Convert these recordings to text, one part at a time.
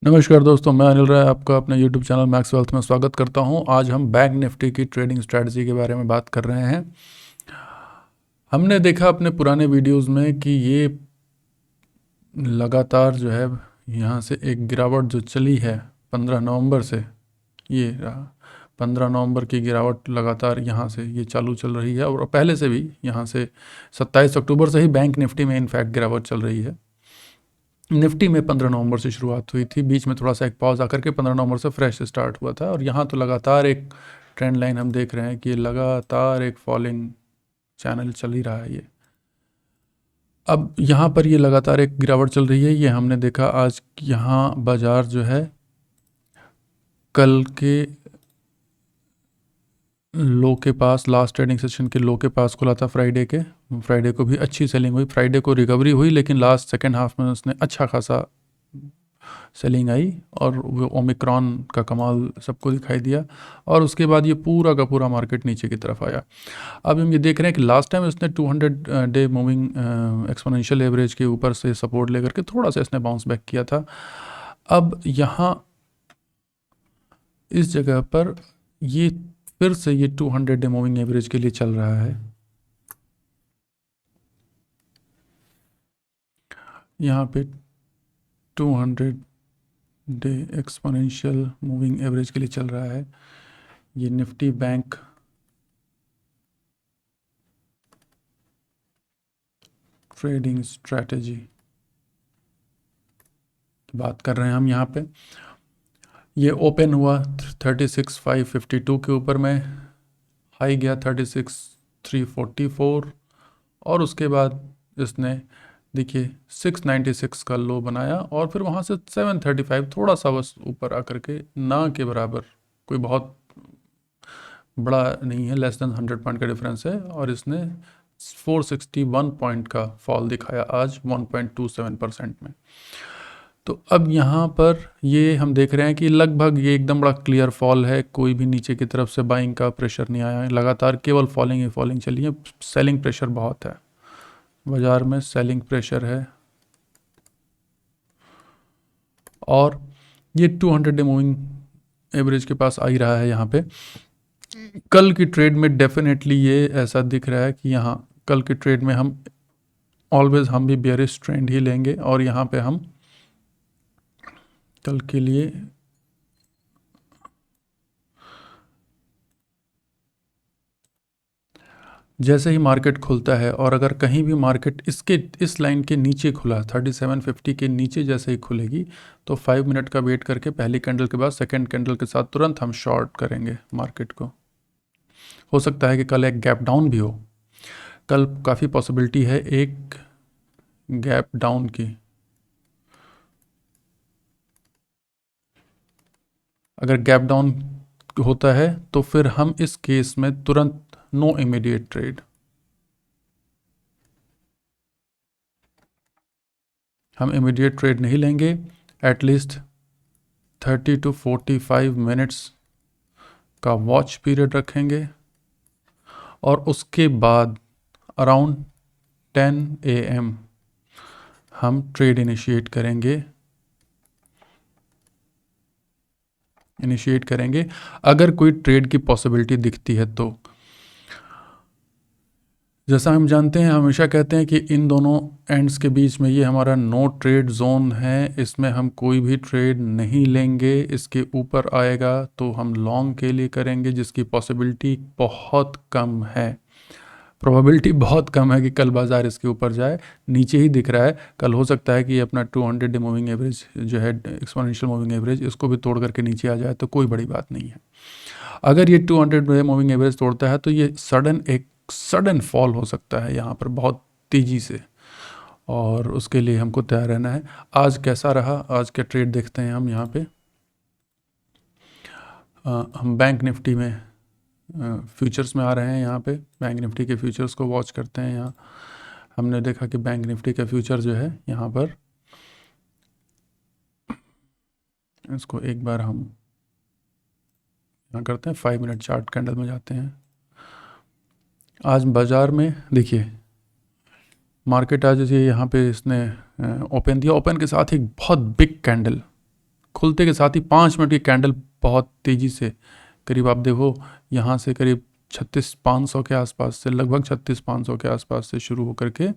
नमस्कार दोस्तों, मैं अनिल राय आपका अपने YouTube चैनल मैक्स वेल्थ में स्वागत करता हूं। आज हम बैंक निफ्टी की ट्रेडिंग स्ट्रेटजी के बारे में बात कर रहे हैं। हमने देखा अपने पुराने वीडियोस में कि ये लगातार जो है यहाँ से एक गिरावट जो चली है 15 नवंबर से, ये रहा 15 नवंबर की गिरावट लगातार यहाँ से ये चालू चल रही है और पहले से भी यहाँ से 27 अक्टूबर से ही बैंक निफ्टी में इनफैक्ट गिरावट चल रही है। निफ्टी में 15 नवंबर से शुरुआत हुई थी, बीच में थोड़ा सा एक पॉज आकर के 15 नवंबर से फ्रेश स्टार्ट हुआ था और यहाँ तो लगातार एक ट्रेंड लाइन हम देख रहे हैं कि लगातार एक फॉलिंग चैनल चल ही रहा है। ये अब यहाँ पर ये लगातार एक गिरावट चल रही है। ये हमने देखा आज यहाँ बाजार जो है कल के लो के पास, लास्ट ट्रेडिंग सेशन के लो के पास खुला था। फ्राइडे को भी अच्छी सेलिंग हुई, फ्राइडे को रिकवरी हुई, लेकिन लास्ट सेकेंड हाफ में उसने अच्छा खासा सेलिंग आई और वो ओमिक्रॉन का कमाल सबको दिखाई दिया और उसके बाद ये पूरा का पूरा मार्केट नीचे की तरफ आया। अब हम ये देख रहे हैं कि लास्ट टाइम इसने 200 डे मूविंग एक्सपोनेंशियल एवरेज के ऊपर से सपोर्ट लेकर के थोड़ा सा इसने बाउंस बैक किया था। अब यहाँ इस जगह पर ये फिर से ये 200 डे मूविंग एवरेज के लिए चल रहा है। यहाँ पे 200 डे एक्सपोनेंशियल मूविंग एवरेज के लिए चल रहा है। ये निफ्टी बैंक ट्रेडिंग स्ट्रैटेजी की बात कर रहे हैं हम। यहाँ पे ये ओपन हुआ 36,552 के ऊपर में, हाई गया 36,344 और उसके बाद इसने देखिए 696 का लो बनाया और फिर वहाँ से 735 थोड़ा सा बस ऊपर आकर के ना के बराबर, कोई बहुत बड़ा नहीं है, लेस देन 100 पॉइंट का डिफरेंस है और इसने 461 पॉइंट का फॉल दिखाया आज 1.27% में। तो अब यहाँ पर ये हम देख रहे हैं कि लगभग ये एकदम बड़ा क्लियर फॉल है, कोई भी नीचे की तरफ से बाइंग का प्रेशर नहीं आया है, लगातार केवल फॉलिंग ही फॉलिंग चली है। सेलिंग प्रेशर बहुत है बाज़ार में, सेलिंग प्रेशर है और ये 200 डे मूविंग एवरेज के पास आ ही रहा है। यहाँ पे कल की ट्रेड में डेफिनेटली ये ऐसा दिख रहा है कि यहाँ कल की ट्रेड में हम ऑलवेज हम भी बेयरिश ट्रेंड ही लेंगे और यहाँ पे हम कल के लिए जैसे ही मार्केट खुलता है और अगर कहीं भी मार्केट इस लाइन के नीचे खुला 3750 के नीचे जैसे ही खुलेगी तो 5 मिनट का वेट करके पहली कैंडल के बाद सेकंड कैंडल के साथ तुरंत हम शॉर्ट करेंगे मार्केट को। हो सकता है कि कल एक गैप डाउन भी हो, कल काफ़ी पॉसिबिलिटी है एक गैप डाउन की। अगर गैप डाउन होता है तो फिर हम इस केस में तुरंत नो इमीडिएट ट्रेड, हम इमीडिएट ट्रेड नहीं लेंगे। एटलीस्ट 30 to 45 मिनट्स का वॉच पीरियड रखेंगे और उसके बाद अराउंड 10 AM हम ट्रेड इनिशिएट करेंगे अगर कोई ट्रेड की पॉसिबिलिटी दिखती है तो। जैसा हम जानते हैं, हमेशा कहते हैं कि इन दोनों एंड्स के बीच में ये हमारा नो ट्रेड जोन है, इसमें हम कोई भी ट्रेड नहीं लेंगे। इसके ऊपर आएगा तो हम लॉन्ग के लिए करेंगे, जिसकी पॉसिबिलिटी बहुत कम है, प्रोबेबिलिटी बहुत कम है कि कल बाज़ार इसके ऊपर जाए। नीचे ही दिख रहा है, कल हो सकता है कि ये अपना 200 डे मूविंग एवरेज जो है एक्सपोनेंशियल मूविंग एवरेज, इसको भी तोड़ करके नीचे आ जाए तो कोई बड़ी बात नहीं है। अगर ये 200 डे मूविंग एवरेज तोड़ता है तो ये सडन फॉल हो सकता है यहाँ पर बहुत तेज़ी से, और उसके लिए हमको तैयार रहना है। आज कैसा रहा, आज का ट्रेड देखते हैं हम यहाँ पे। हम बैंक निफ्टी में फ्यूचर्स में आ रहे हैं। यहाँ पे बैंक निफ्टी के फ्यूचर्स को वॉच करते हैं। यहाँ हमने देखा कि बैंक निफ्टी का फ्यूचर जो है यहाँ पर, इसको एक बार हम यहाँ करते हैं, 5 मिनट चार्ट कैंडल में जाते हैं। आज बाज़ार में देखिए मार्केट आज ये यहाँ पे इसने ओपन दिया, ओपन के साथ एक बहुत बिग कैंडल खुलते के साथ ही 5 मिनट की कैंडल बहुत तेज़ी से, करीब आप देखो यहाँ से करीब 36,500 के आसपास से, लगभग 36,500 के आसपास से शुरू होकर के,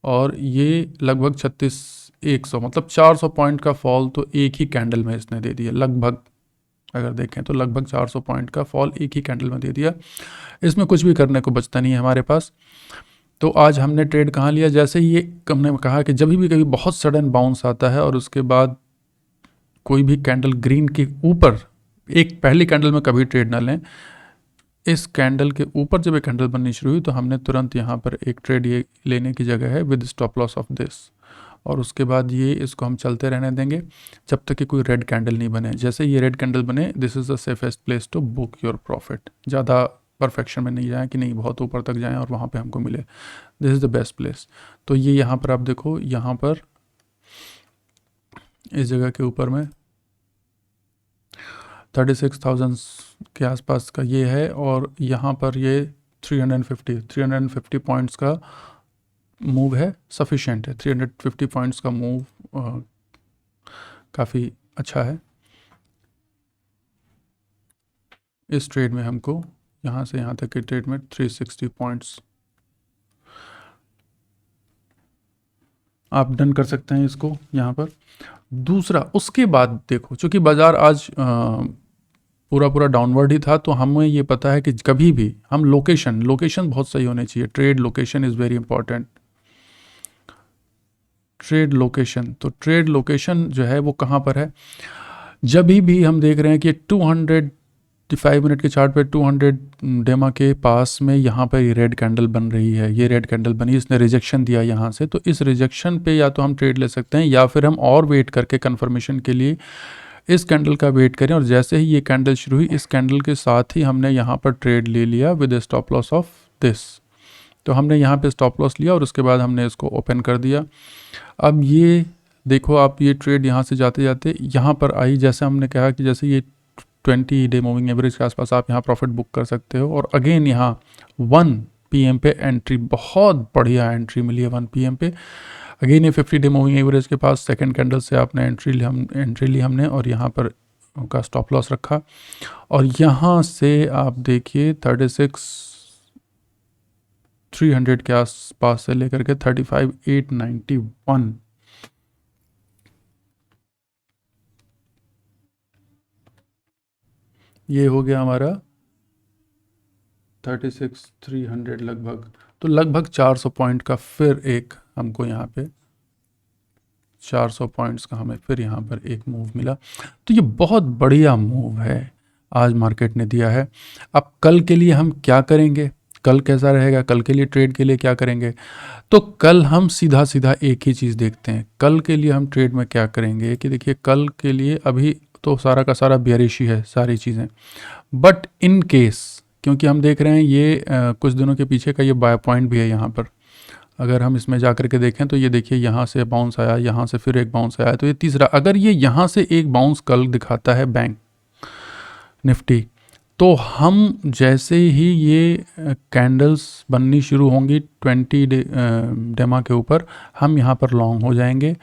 और ये लगभग 36,100, मतलब 400 पॉइंट का फॉल तो एक ही कैंडल में इसने दे दिया। लगभग अगर देखें तो लगभग 400 पॉइंट का फॉल एक ही कैंडल में दे दिया। इसमें कुछ भी करने को बचता नहीं है हमारे पास। तो आज हमने ट्रेड कहाँ लिया, जैसे ही ये हमने कहा कि जब भी कभी बहुत सडन बाउंस आता है और उसके बाद कोई भी कैंडल ग्रीन के ऊपर, एक पहली कैंडल में कभी ट्रेड ना लें, इस कैंडल के ऊपर जब एक कैंडल बननी शुरू हुई तो हमने तुरंत यहाँ पर एक ट्रेड ये लेने की जगह है with stop loss of this, और उसके बाद ये इसको हम चलते रहने देंगे जब तक कि कोई रेड कैंडल नहीं बने। जैसे ये रेड कैंडल बने, this is the safest place to book your profit. ज़्यादा परफेक्शन में नहीं जाएं कि नहीं बहुत ऊपर तक जाएं और वहाँ पे हमको मिले, this is the best place. तो ये यहाँ पर आप देखो, यहाँ पर इस जगह के ऊपर में 36,000 के आसपास का ये है, और यहाँ पर ये 350 पॉइंट्स का मूव है, सफिशेंट है। 350 पॉइंट्स का मूव काफ़ी अच्छा है। इस ट्रेड में हमको यहाँ से यहाँ तक के ट्रेड में 360 पॉइंट्स आप डन कर सकते हैं इसको यहाँ पर। दूसरा, उसके बाद देखो, चूँकि बाज़ार आज पूरा डाउनवर्ड ही था, तो हमें ये पता है कि कभी भी हम लोकेशन बहुत सही होनी चाहिए। Trade location is very important. Trade location, तो ट्रेड लोकेशन जो है वो कहाँ पर है, जब भी हम देख रहे हैं कि 205 मिनट के चार्ट पे 200 डेमा के पास में यहाँ पर ये रेड कैंडल बन रही है, ये रेड कैंडल बनी, इसने रिजेक्शन दिया यहाँ से, तो इस रिजेक्शन पे या तो हम ट्रेड ले सकते हैं या फिर हम और वेट करके कंफर्मेशन के लिए इस कैंडल का वेट करें। और जैसे ही ये कैंडल शुरू हुई, इस कैंडल के साथ ही हमने यहाँ पर ट्रेड ले लिया with stop loss of this. तो हमने यहाँ पे स्टॉप लॉस लिया और उसके बाद हमने इसको ओपन कर दिया। अब ये देखो आप, ये ट्रेड यहाँ से जाते जाते यहाँ पर आई, जैसे हमने कहा कि जैसे ये 20 डे मूविंग एवरेज के आसपास आप यहाँ प्रॉफिट बुक कर सकते हो। और अगेन यहाँ 1 PM पे एंट्री, बहुत बढ़िया एंट्री मिली है 1 PM पे। अगेन ये 50 डे मूविंग एवरेज के पास सेकंड कैंडल से आपने एंट्री ली हमने, और यहाँ पर का स्टॉप लॉस रखा। और यहाँ से आप देखिए 36,300 के आसपास से लेकर के 35,891, ये हो गया हमारा 36,300 लगभग। तो लगभग 400 पॉइंट का फिर एक हमको यहाँ पे 400 पॉइंट्स का हमें फिर यहाँ पर एक मूव मिला। तो ये बहुत बढ़िया मूव है आज मार्केट ने दिया है। अब कल के लिए हम क्या करेंगे, कल कैसा रहेगा, कल के लिए ट्रेड के लिए क्या करेंगे, तो कल हम सीधा एक ही चीज़ देखते हैं। कल के लिए हम ट्रेड में क्या करेंगे कि देखिए, कल के लिए अभी तो सारा का सारा बेयरिश ही है सारी चीज़ें, बट इन केस, क्योंकि हम देख रहे हैं ये कुछ दिनों के पीछे का ये बाय पॉइंट भी है यहाँ पर। अगर हम इसमें जा कर के देखें तो ये देखिए, यहाँ से बाउंस आया, यहाँ से फिर एक बाउंस आया, तो ये तीसरा, अगर ये यहाँ से एक बाउंस कल दिखाता है बैंक निफ्टी, तो हम जैसे ही ये कैंडल्स बननी शुरू होंगी 20 डेमा के ऊपर, हम यहाँ पर लॉन्ग हो जाएंगे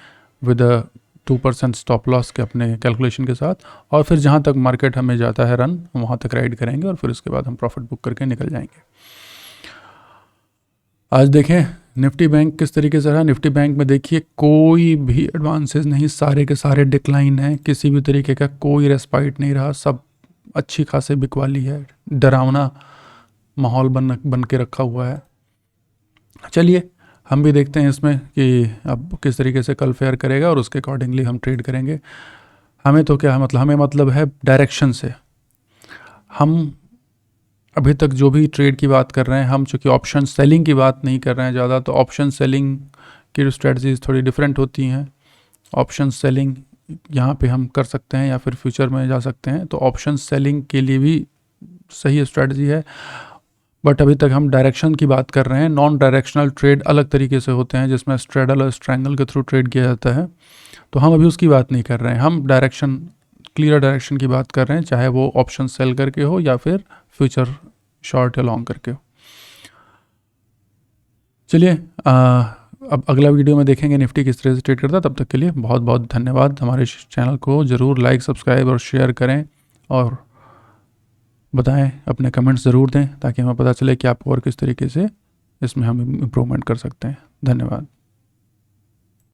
विद 2% स्टॉप लॉस के अपने कैलकुलेशन के साथ, और फिर जहाँ तक मार्केट हमें जाता है रन, वहाँ तक राइड करेंगे और फिर उसके बाद हम प्रॉफिट बुक करके निकल जाएंगे। आज देखें निफ्टी बैंक किस तरीके से रहा। निफ्टी बैंक में देखिए कोई भी एडवांसेस नहीं, सारे के सारे डिक्लाइन है, किसी भी तरीके का कोई रेस्पाइट नहीं रहा, सब अच्छी खासी बिकवाली है, डरावना माहौल बन के रखा हुआ है। चलिए हम भी देखते हैं इसमें कि अब किस तरीके से कल फेयर करेगा और उसके अकॉर्डिंगली हम ट्रेड करेंगे। हमें तो क्या है, मतलब हमें मतलब है डायरेक्शन से। हम अभी तक जो भी ट्रेड की बात कर रहे हैं, हम चूँकि ऑप्शन सेलिंग की बात नहीं कर रहे हैं ज़्यादा, तो ऑप्शन सेलिंग की स्ट्रेटजीज थोड़ी डिफरेंट होती हैं। ऑप्शन सेलिंग यहाँ पे हम कर सकते हैं या फिर फ्यूचर में जा सकते हैं, तो ऑप्शन सेलिंग के लिए भी सही स्ट्रेटजी है, बट अभी तक हम डायरेक्शन की बात कर रहे हैं। नॉन डायरेक्शनल ट्रेड अलग तरीके से होते हैं जिसमें स्ट्रेडल और स्ट्रैंगल के थ्रू ट्रेड किया जाता है, तो हम अभी उसकी बात नहीं कर रहे हैं। हम डायरेक्शन, क्लियर डायरेक्शन की बात कर रहे हैं, चाहे वो ऑप्शन सेल करके हो या फिर फ्यूचर शॉर्ट या लॉन्ग करके हो। चलिए अब अगला वीडियो में देखेंगे निफ्टी किस तरह से ट्रेड करता है। तब तक के लिए बहुत बहुत धन्यवाद। हमारे चैनल को ज़रूर लाइक, सब्सक्राइब और शेयर करें और बताएं, अपने कमेंट्स ज़रूर दें ताकि हमें पता चले कि आप और किस तरीके से इसमें हम इम्प्रूवमेंट कर सकते हैं। धन्यवाद।